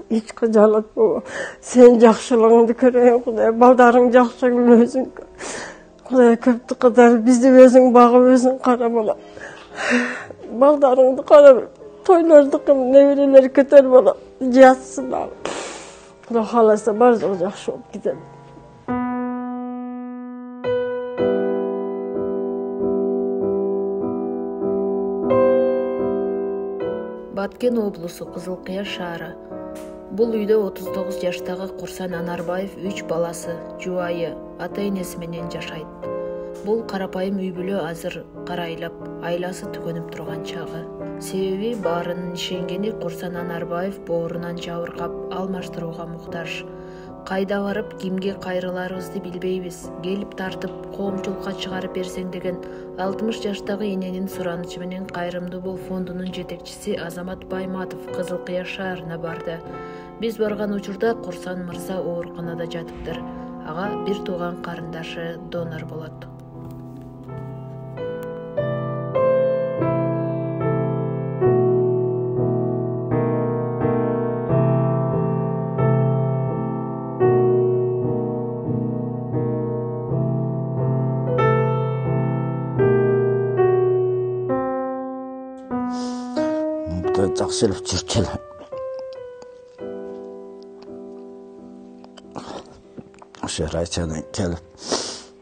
Hiç kıcalık bu. Sen жақшылығыңды көрейін, Құдай. Балдарың жақшылығын өзің. Құдай көпті қыдар. Бізді өзің бағып, өзің қара бола. Балдарыңды қара, тойларды қым, нәбірелер көтер бола. Жатсın abi. Құдай қаласа барлығы жақсы болып кетеді. Баткен облысы Қызылқия шаары. Бұл үйде 39 жаштағы Құрсан Анарбаев 3 баласы, жуайы, ата-енесі менен жашайды. Бұл қарапайым үй бүлө азыр қарайлап, айласы түгөнүп турган чагы. Себеби баарынын ишенгени Құрсан Анарбаев боорунан жабыркап, алмаштырууга муктаж. Кайда барып, кимге кайрыларыбызды билбейбиз. Келип тартып, коомчулукка чыгарып берсең деген 60 жаштагы эненин суранычы менен Кайрымдуу бол фондунун жетекчиси Азамат Байматов Кызылкыя шаарына барды. Биз барган учурда Курсан мырза ооруканада жатыптыр. Ага бир тууган карындашы донор болот. Жақсы еліп жүртел. Осы Райчадан келіп,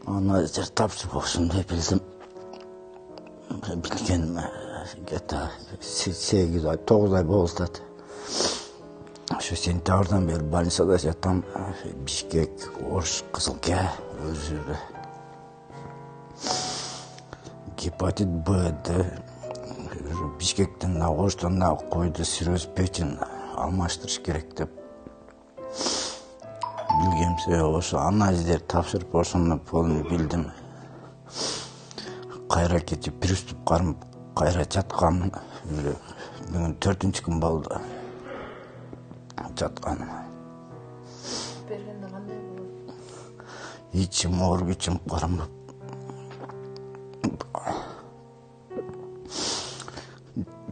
анализдер тапсырып осындай білдім. Білгенім где-то 8 ай, 9 ай болдады. Şu sентябрдан бері больницада жатам. Бишкек, Ош, Қызылқия, өзірі. Гепатит Б-ді. Бишкектен Оштан қойды сирроз печень алмаштырыш керек деп. Білгемсе, осы анализдер тапсырып осыны полын білдім. Қайра кетіп, приступ қарым, қайра жатқанмын. Бүгін 4-ші күн болды жатқаным. Бергенде қандай болды? İçim ağrı, içim қарым.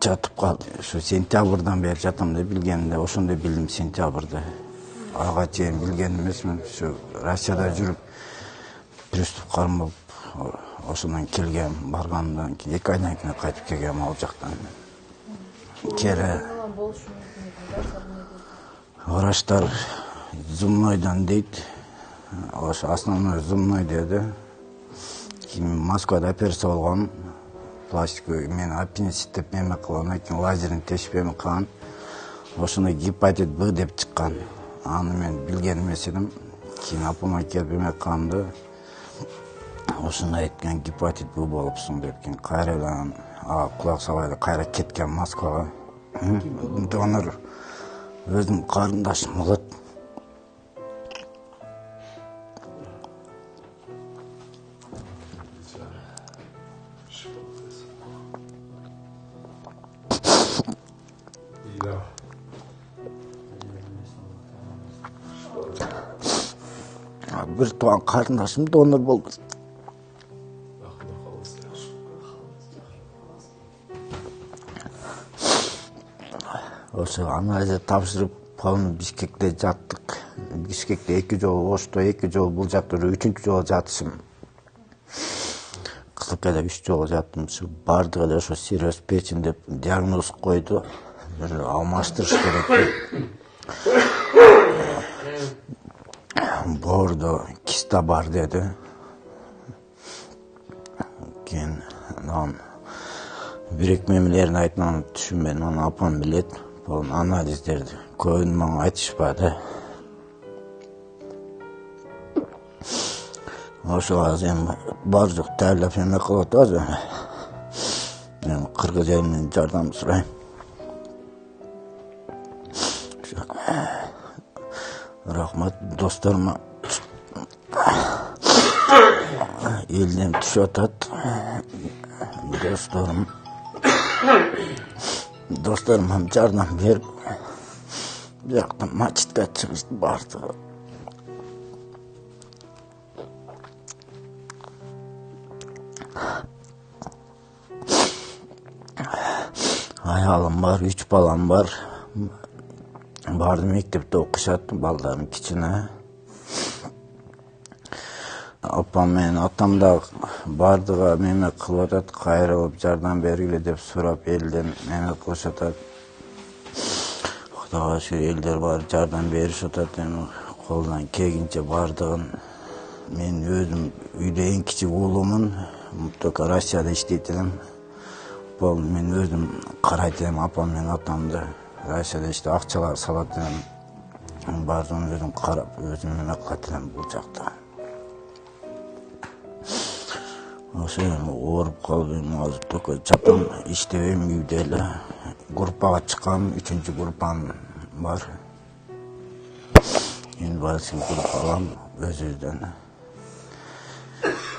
Жатып қалды. Şu sentябрдан бері жатам деп білгенімде, осындай білдім сентябрда. Аға чейін білген емесмін. Şu Россияда жүріп, приступ қарым болып, осынан келгем, барғандан кейін 2 айдан кейін қайтып келгем ал жақтан. Кері врачтар зубнойдан дейді. Основной зубной деді. Кейін Москвада операция болған. Пластиковый, мен аппендицит деп меме қылған, кейін лазерін тешпеме қылған. Осыны гепатит Б деп шыққан. Аны мен білген емес едім. Кейін апама келіп еме қылғанды. Осыны айтқан гепатит Б болыпсың деп. Кейін қайрадан құлақ салайды, қайра кеткен Москваға. Донор өзім қарындашым болады. Bir tuğan kardeşim donor buldu. Осы анализді тапсырып, полын Бишкекте жаттық. Бишкекте 2 жол, Ошто 2 жол, бұл жақта 3-ші жол жатышым. Қызылқияда 3 жол жаттым. Бардығы да сирроз печень деп диагноз қойды. Алмаштырыш керек. Бордо киста бар деді. Кейін бирек мемелерін айтынан түшінмен, оны апам білет. Бұл анализдерді көйін маңа айтышпады. Осы азым бар жоқ тәрліп еме қылат азы. Мен қырғыз елінен жардам сұрайым. Рахмат достарыма. Елден түш атат. Dostlarım жардам беріп, жақтан мачитқа шығышты барды. Аялым бар, 3 балам бар. Bardым мектепте окушат, балдарым кичине. Апам менен атам да бардыга мемек кылып атат, кайрылып жардам бергиле деп сурап элден мемек кылышып атат. Кудайга шүгүр элдер бар жардам беришип атат, эми колунан келгенче бардыгын. Мен өзүм үйдө эң кичик уулумун, только Россияда иштейт элем. Мен өзүм карайт элем апам менен атамды. Россияда иштеп акчалар салат элем. Бардыгын өзүм карап, өзүм эме кылат элем бул жакта. Ошо ооруп калып, азыр только жатам, иштебейм үйдө эле. Группага чыккам, 3-чү группам бар. Инвалидский группа алам өзүбүздөн.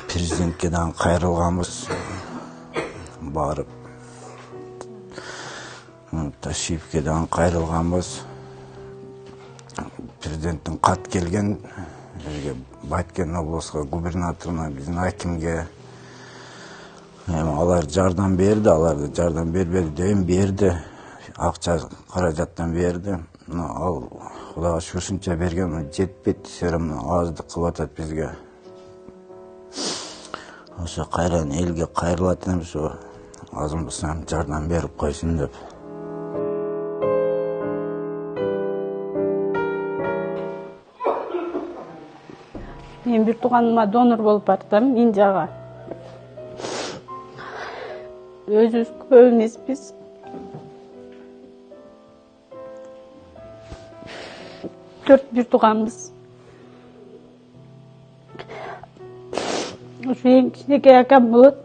Президентке дагы кайрылганбыз. Барып. Ташиевке дагы кайрылганбыз. Президенттин кат келген, Баткен областка губернаторуна, биздин акимге. Алар жардам берди, аларды жардам бербеди дейм, берди. Акча каражаттан берди. Ал Кудайга шүгүр ушунча берген, жетпейт, аздык кылып атат бизге. Ошо кайрадан элге кайрылат элем, ошо азырынча жардам берип койсун деп. Мен бир тууганыма донор болуп бардым, Индияга. Өзүбүз көп эмеспиз. Бир тууганбыз. Ушу эң кичинекей акам болот.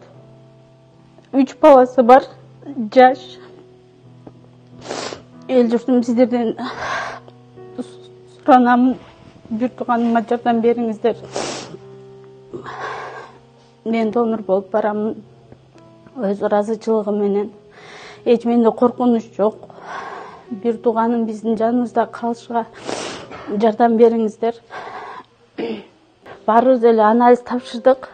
3 баласы бар, жаш. Эл журтум, сиздерден суранам, бир тууганыма жардам бериңиздер. Мен донор болуп барамын. Өз ыраазычылыгым менен. Эч менде коркунуч жок. Бир тууганым биздин жаныбызда калышыга жардам бериңиздер. Баарыбыз эле анализ тапшырдык.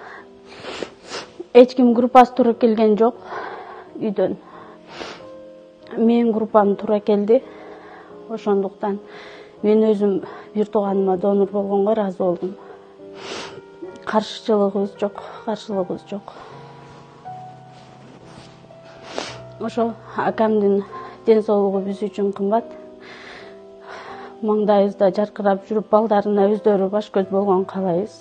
Эч ким группасы туура келген жок үйдөн. Менин группам туура келди. Ошондуктан мен өзүм бир тууганыма донор болгонго ыраазы болдум. Каршылыгыбыз жок. Ошо акамдын ден соолугу биз үчүн кымбат. Маңдайыбызда жаркырап жүрүп, балдарына өздөрү баш көз болгон каалайбыз.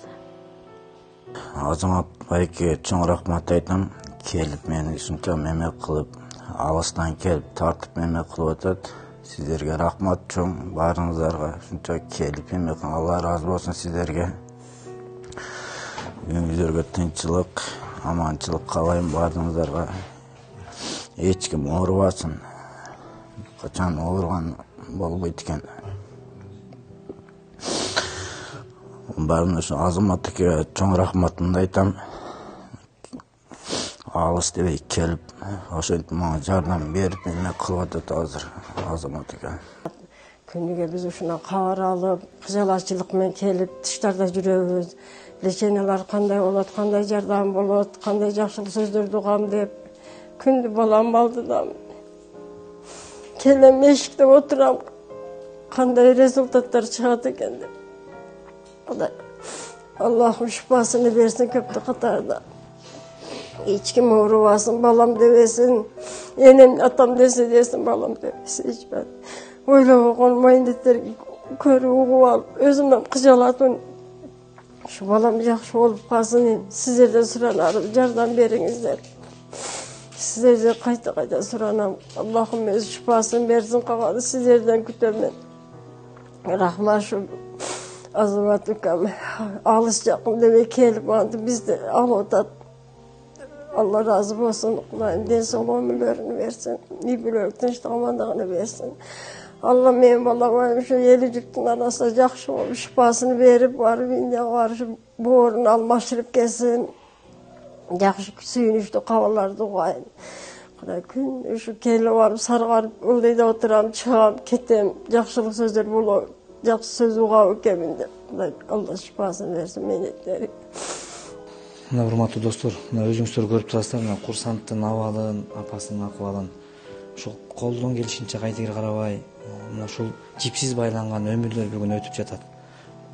Азамат байке чоң рахмат айтам. Келип мени ушунча мемек кылып, алыстан келип тартып мемек кылып атат. Сиздерге рахмат чоң, баарыңыздарга ушунча келип мемек. Алла ыраазы болсун сиздерге. Үйүңүздөргө тынччылык, аманчылык каалайм баарыңыздарга. Эч ким оорубасын. Качан ооруган болбойт экен. Баарына ошо Азаматке чоң рахматымды айтам. Алыс дебей келип, ошентип мага жардам берип эме кылып атат азыр Азаматке. Күнүгө биз ушунан кабар алып, кыжалачылык менен келип, тыштарда жүрөбүз. Лечениялар кандай болот, кандай жардам болот, кандай жакшылык сөздөрдү угам деп. Күндү балам алдыдан келем, эшикте отурам, кандай результаттар чыгат экен деп. Аллахым шифасын берсин көптү катарда. Эч ким оорубасын, балам дебесин, энем атам десин, балам дебесин. Эчпен ойлогон майнеттерди көрүп угуп алып, өзүмдөн кыжалатым. Şu balam yaxşı olup kalsın, sizlerden suranarım, jardan beriңiздер. Sizlerden kayta suranam. Allah'ım öz şifasını versin, kavadı sizlerden kütömün. Rahman şu Azamat ükəm, alışacaqım demek kelip aldı, biz de ağlatat. Allah razı olsun, Allah'ın den solu ömürlerini versin, iyi bir öktünç tamamdığını versin. Allah benim balama şu yeli cüktün arasında yaxşı olup şifasını verip varıp Indiya varıp boğurunu almaştırıp gelsin. Yaxşı suyun üçtü kavalarda koyun. Gün şu kelle varıp sarıgarıp öldeyde oturam, çıkam, ketem, yaxşılık sözler bulup, yaxşı söz uğabı keminde. Allah şifasını versin menetleri. Урматтуу достор, өзүңүздөр көрүп турасыздар, курсанттын абалын, апасынын акыбалын. ушул колдон келишинче кайтыгер карабай мына ушул жипсиз байланган өмүрлөр бүгүн өтүп жатат.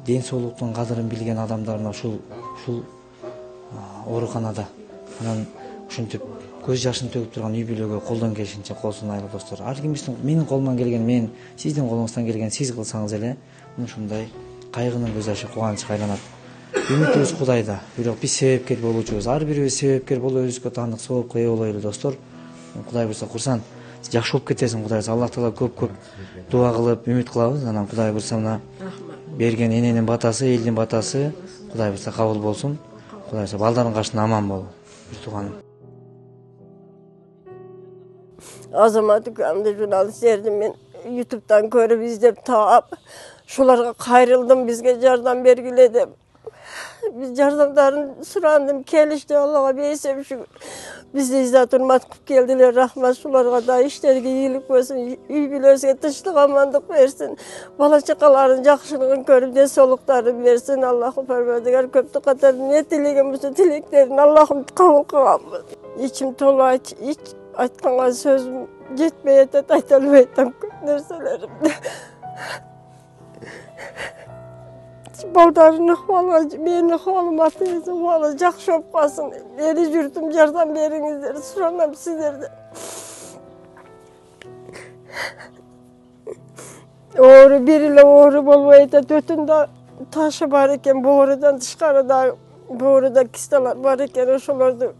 Ден соолуктун кадырын билген адамдар мына ушул ооруканада анан ушинтип көз жашын төгүп турган үй бүлөгө колдон келишинче кол сунайлы достор. Ар кимибиздин менин колуман келген мен, сиздин колуңуздан келген сиз кылсаңыз эле ушундай кайгынын көз жашы кубанычка айланат. Үмүтүбүз Кудайда, бирок биз себепкер болуучубуз. Ар бирибиз себепкер болуп өзүбүзгө таандык соопка ээ болойлу достор. Кудай буйрса курсан жакшы болуп кетесиң. Кудай буйрса Аллах Таала көп дуа кылып үмүт кылабыз. Анан Кудай буйрса мына берген эненин батасы, элдин батасы Кудай буйрса кабыл болсун. Кудай буйрса балдардын кашында аман бол. Бир тууганым. Азамат Үкәмді журналисттерді мен YouTube'dan көріп издеп таап, шуларға қайрылдым, бізге жардам бергіле деп. Biz yardımlarını sırandım, kelişti Allah'a beysem şükür. Biz de izah durmat kıp geldiler, rahmet sularına da işlerine iyilik versin, iyi bilirse tışlık amandık versin. Bala çakaların jakşılığını görüp de soluklarını versin. Allah'ım perverdigar köptü kadar ne dileğimizi dileklerini Allah'ım kabul kılamız. İçim tolu hiç aytkanğa sözüm yetmeye de aytalmaydan nerselerimde. Baldarını hvalı, beni hvalı atıyızı hvalı, jakşı op kalsın. Beni yürütüm, yardan berinizler, suranam sizlerde. Oğru biriyle oğru bolmayı da dötünde taşı var iken, boğrudan dışarıda, boğruda kistalar var iken, oşulardı.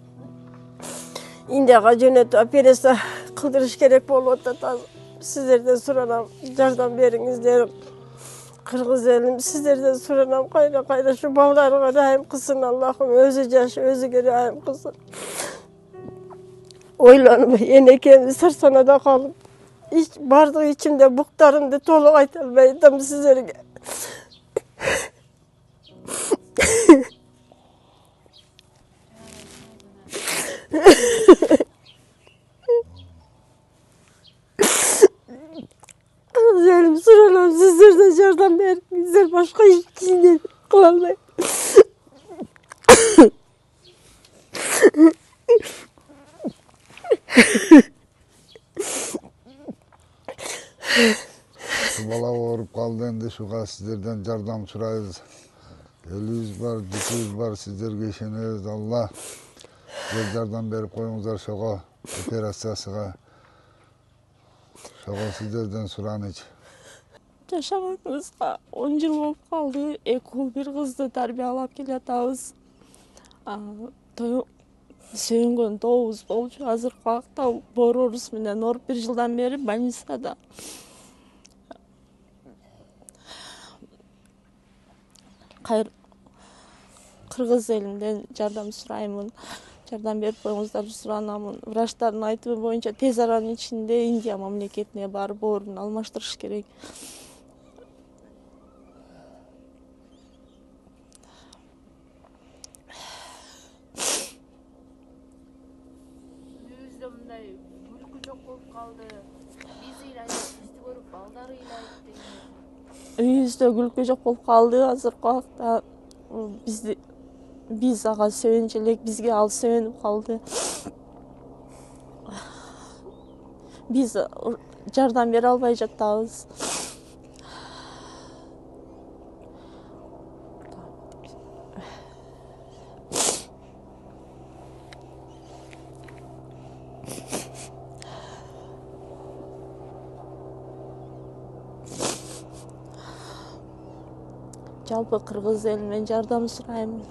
İndiğe jönötü operasiya kıldırış gerek bolup da sizlerden suranam, yardan berinizler. Kırgız elim sizlerden suranam kayra şu ballarına rahim kılsın Allah'ım özü caşı özü rahim kılsın. Oylanıp yenekemi sırsanada kalıp hiç bardığı içimde buktarımda tolu aytalmaydım sizlerge. Elim sıralam sizlerden yardım verin. Bizler başka hiç şey kılamayın. Şu bala oğurup kaldı endi şuğa sizlerden yardım surayız. Eliniz var, dikiniz var, sizlerge işeniz. Allah yardım berip koyuңuzдар şuğa operasiyasıga. Şuğa sizlerden suranıç. Жашаганыбызга 10 жыл болуп калды. 2 уул 1 кызды тарбиялап келатабыз. Сүйөнгөн тобубуз болчу. Азыркы убакта борорубуз менен оруп 1 жылдан бери больницада. Кыргыз элинден жардам сураймын. Жардам берип коюңуздарды суранамын. Врачтардын айтымы боюнча тез аранын ичинде Индия мамлекетине барып орун алмаштырыш керек. Үйүбүздө мындай күлкү жок болуп калды. Биз ыйлайт, бизди көрүп балдар ыйлайт деген. Үйүбүздө күлкү жок болуп калды. Азыркы убакта биз ага сөйөнчү элек, бизге ал сөөнүп калды. Биз жардам бере албай жатабыз. Жалпы кыргыз элинен жардам сураймын.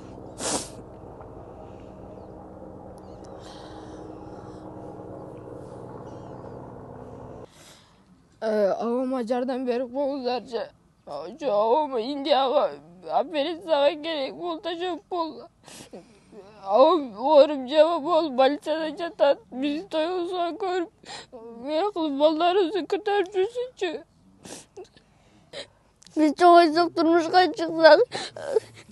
Ağama yardım berip koyuңуздарчы. Ağama Indiyaga операцияга керек болду, жок болду. Ağam оорум жаба болуп больницада жатат. Биз тоюбузга көрүп, мен кылып балдарыбызды көтөрүп Biz çok açık turmuşka çıksak,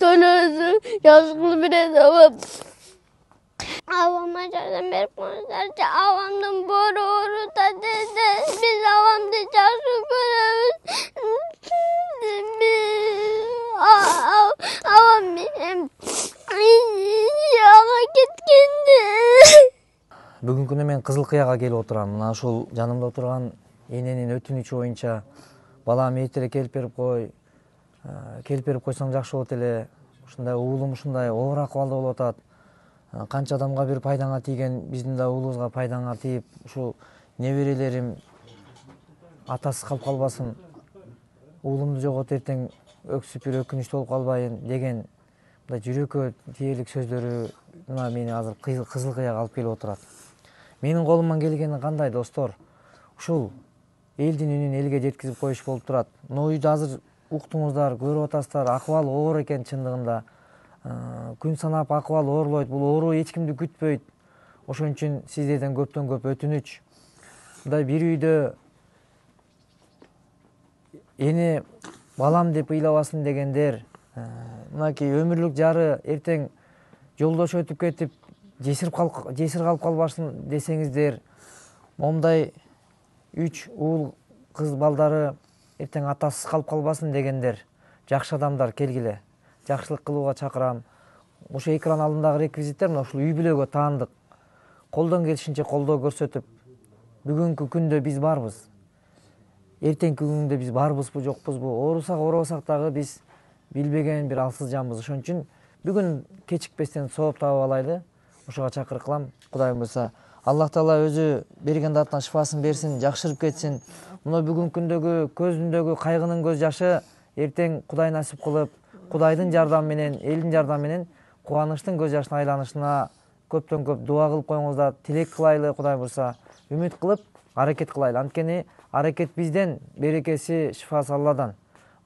toylarımızı yazıklı bir edemem. Avama yardım berip koyuңуздарчы. Avamdın boru da dedi. Biz avamdı çarşı görüyoruz. Avam yağa gitkendi. Бүгүнкү күнү мен Кызыл Кыяга келип отурам. Мына ушул жанымда отурган эненин өтүнүчү боюнча балам эртерээк келип берип кой, келип берип койсоң жакшы болот эле. Ушундай уулум ушундай оор акыбалда болуп атат. Канча адамга бир пайдаңа тийген, биздин да уулубузга пайдаңа тийип, ушул неберелерим атасыз калып калбасын, уулумду жоготуп эртең өксүп бир өкүнүчтүү болуп калбайын деген мындай жүрөккө тиерлик сөздөрү мына мени азыр Кызыл Кыяга алып келип отурат. Менин колуман келгени кандай, достор? Ушул элдин үнүн элге жеткизип коюш болуп турат. Мына үйдө азыр уктуңуздар, көрүп атасыздар, акыбал оор экен чындыгында. Күн санап акыбал оорлойт. Бул оору эч кимди күтпөйт. Ошон үчүн сиздерден көптөн көп өтүнүч. Мындай бир үйдө эне балам деп ыйлабасын дегендер, мынакей өмүрлүк жары эртең жолдош өтүп кетип жесир калып калбасын десеңиздер, момундай 3 уул кыз балдары эртең атасыз калып калбасын дегендер, жакшы адамдар келгиле. Жакшылык кылууга чакырам. Ошо экран алдындагы реквизиттер мына ушул үй бүлөгө таандык. Колдон келишинче колдоо көрсөтүп, бүгүнкү күндө биз барбыз. Эртеңки күндө биз барбызбы, жокпузбу? Оорусак, оорубасак дагы биз билбеген бир алсыз жанбыз. Ошон үчүн бүгүн кечикпестен сооп таап алайлы. Ошого чакыр кылам. Кудайым буйрса, Аллах Таала өзү берген даттан шифасын берсин, жакшырып кетсин. Мына бүгүнкү күндөгү көзүндөгү кайгынын көз жашы эртең Кудай насип кылып, Кудайдын жардамы менен, элдин жардамы менен кубанычтын көз жашына айланышына көптөн көп дуа кылып коюңуздар, тилек кылайлы. Кудай буйрса, үмүт кылып аракет кылайлы. Анткени аракет бизден, берекеси, шифасы Алладан.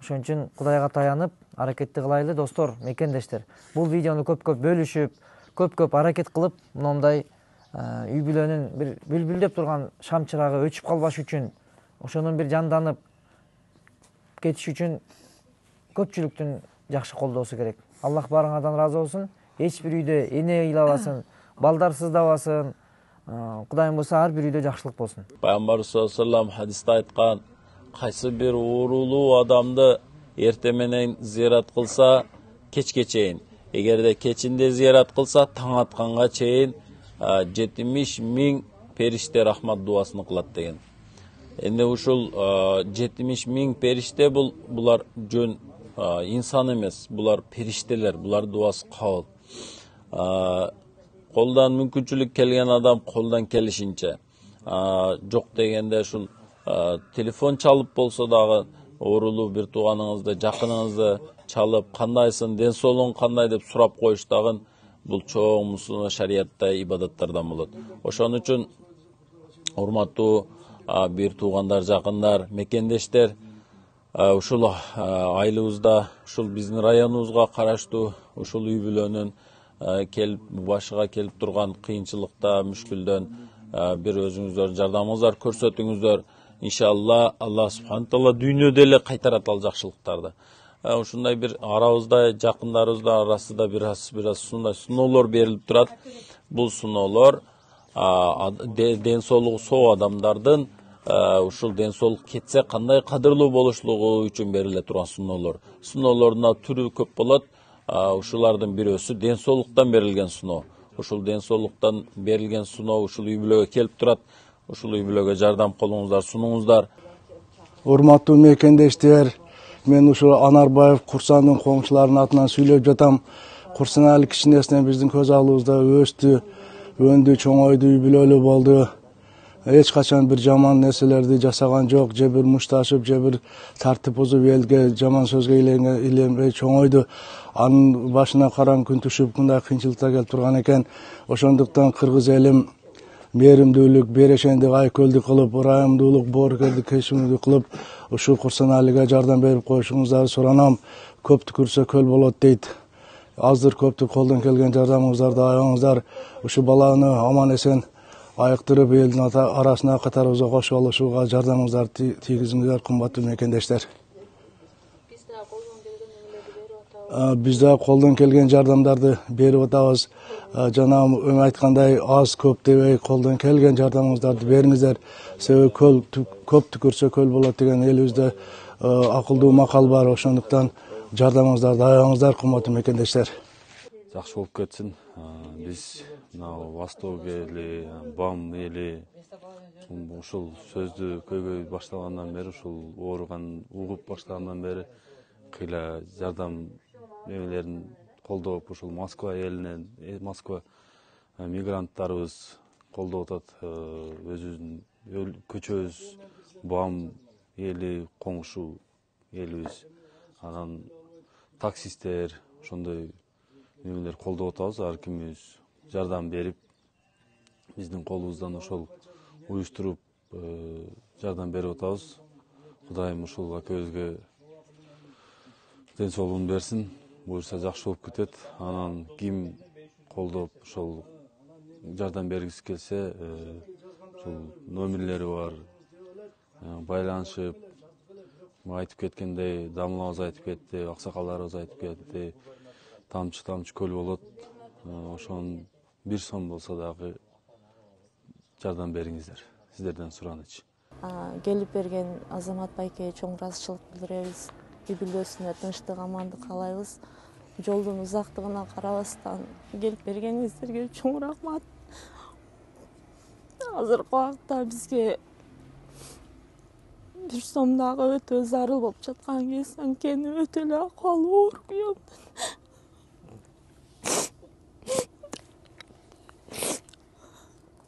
Ошон үчүн Кудайга таянып аракетти кылайлы, достор, мекендештер. Бул видеону көп-көп бөлүшүп, көп-көп аракет кылып, мындай үй бүлөнүн бир бүлбүлдөп турган шам чырагы өчүп калбаш үчүн, ошонун бир жанданып кетиш үчүн көпчүлүктүн жакшы колдоосу керек. Аллах барыңардан ыраазы болсун. Эч бир үйдө эне ыйлабасын, балдар сыздабасын. Кудайым буйрса, ар бир үйдө жакшылык болсун. Пайгамбар саллаллаху хадисте айткан, кайсы бир оорулуу адамды эрте менен зиярат кылса, кечке чейин, эгерде кечинде зиярат кылса, таң атканга чейин 70 000 периште рахмат дуасын кылат деген. Энди ушул 70 000 периште булар жөн инсан эмес, булар периштелер, булар дуасы кабыл. Колдан мүмкүнчүлүк келген адам колдан келишинче, жок дегенде ушул телефон чалып болсо дагы оорулуу бир тууганыңызды, жакыныңызды чалып, кандайсың, ден соолугуң кандай деп сурап коюш дагы бул чоң мусулман шариятта ибадаттардан болот. Ошон үчүн урматтуу бир туугандар, жакындар, мекендештер, ушул айылыбызда, ушул биздин районубузга караштуу ушул үй бүлөнүн башыга келип турган кыйынчылыкта, мүшкүлдөн бир өзүңүздөр жардамыңыздар көрсөтүңүздөр. Иншалла Аллах субхана таала дүйнөдө эле кайтарат ал жакшылыктарды. Ушундай бир арабызда, жакындарыбызда арасында бир аз суноолор берилип турат. Бул суноолор ден соолугу соо адамдардын ушул ден соолук кетсе кандай кадырлуу болушлугу үчүн бериле турган суноолор. Суноолордун түрү көп болот. Ушулардын бирөөсү ден соолуктан берилген суноо. Ушул ден соолуктан берилген суноо ушул үй бүлөгө келип турат. Ушул үй бүлөгө жардам колуңуздар сунуңуздар. Урматтуу мекендештер, мен ушул Анарбаев Курсандын коңшуларынын атынан сүйлөп жатам. Курсанали кичинесинен биздин көз алдыбызда өстү, өндү, чоңойду, үй бүлөлүү болду. Эч качан бир жаман нерселерди жасаган жок, же бир мушташып, же бир тартип бузуп элге жаман сөзгө иленбей чоңойду. Анын башына караң күн түшүп, мындай кыйынчылыкта келип турган экен. Ошондуктан кыргыз элим мээримдүүлүк, берешендик, айкөлдүк кылып, ырайымдуулук, боорукердик, кечимдүүлүк кылып, ушул Курсаналиге жардам берип коюшуңуздарды суранам. Көп түкүрсө көл болот дейт. Аздыр көптүр колдон келген жардамыңыздарды аябаңыздар. Ушул баланы аман эсен айыктырып, элдин арасына катарыбызга кошуп алышууга жардамыңыздарды тийгизиңиздер, кымбаттуу мекендештер. Биз да колдон келген жардамдарды берип атабыз. Жана айткандай аз көп дебей колдон келген жардамыңыздарды бериңиздер. Себеби көп түкүрсө көл болот деген элибизде акылдуу макал бар. Ошондуктан жардамыңыздарды аябаңыздар, кымбаттуу мекендештер. жакшы болуп кетсин. Биз мына Восток эли, БАМ эли ушул сөздү көйгөй баштагандан бери, ушул ооруган угуп баштагандан бери кыйла жардам эмелерин колдоп, ушул Москва элинен, Москва мигранттарыбыз колдоп атат. Өзүбүздүн көчөбүз БАМ эли, коңшу элибиз, анан таксисттер ошондой немелер колдоп атабыз. Ар кимибиз жардам берип, биздин колубуздан ошол уюштуруп жардам берип атабыз. Кудайым ушул акебизге ден соолугун берсин, буюрса жакшы болуп кетет. Анан ким колдоп ошол жардам бергиси келсе, ушул номерлери бар, байланышып, айтып кеткендей, дамылабыз айтып кетти, аксакалдарыбыз айтып кетти, тамчы көл болот. Ошонун 1 сом болсо дагы жардам бериңиздер, сиздерден суранычы. Келип берген Азамат байкеге чоң ыраазычылык билдиребиз. Үй бүлөсүнө тынчтык, амандык каалайбыз. Жолдун узактыгына карабастан келип бергениңиздерге чоң рахмат. Азыркы убакта бизге 1 сом дагы өтө зарыл болуп жаткан кез, анткени өтө эле акыбалы оор күйөмүн.